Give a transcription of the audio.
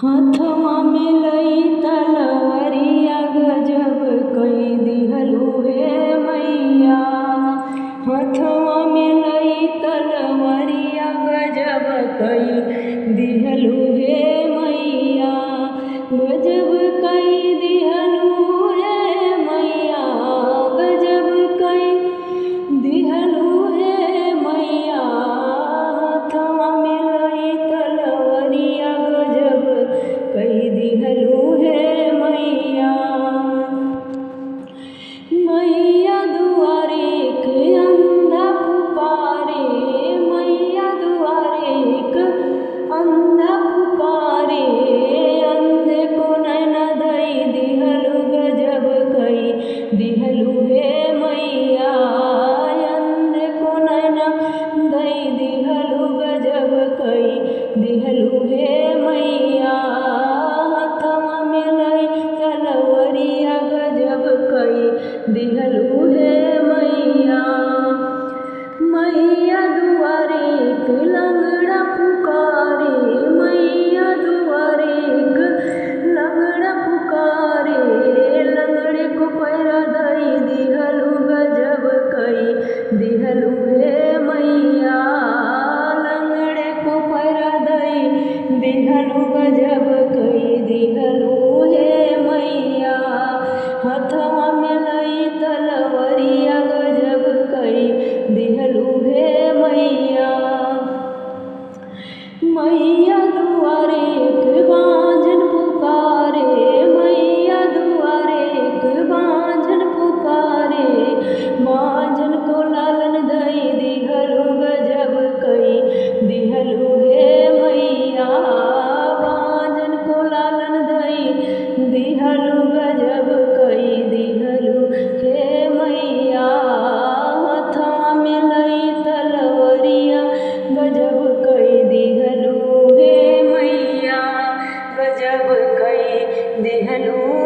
हाथवा में लई तलवरिया गजब कई दिहलु हे मैया। हाथवा में लई तलवरिया गजब कई दिहलु हे मैया। गजब कई दिहलु हे मैया। गजब कई दिहलु हे मैया। हाथवा में लई तलवरिया गजब कई दिहलु हे मैया। मैया दुआरे एक अंधा पुकारे। मैया दुआरे एक अंधा पुकारे। अंधे को नैना दई दिहलु गजब कई दिहलु हे मैया। अंधे को नैना दई दिहलु गजब कई दिहलु हे मैया। हाथवा में लई तलवरिया गजब कई दिहलु हे मैया। मैया दुआरे एक लंगड़ा पुकारे। मैया दुआरे एक लंगड़ा पुकारे। लंगड़े को पैरा दई दिहलु गजब कई दिहलु हे मैया। लंगड़े को पैरा दई दिहलु गजब कई दिहलु हे मैया। हाथवा में लई तलवरिया गजब कई दिहलु हे मैया। मैया दुआरे एक बांझन पुकारे। मैया दुआरे एक बांझन पुकारे। बांझन को लालन दई दिहलु गजब कई दिहलु हे मैया। बांझन को लालन दई दिहलु गजब कई दिहलु हे मैया। हाथवा में लई तलवरिया गजब कई दिहलु हे मैया। गजब कई दिहलु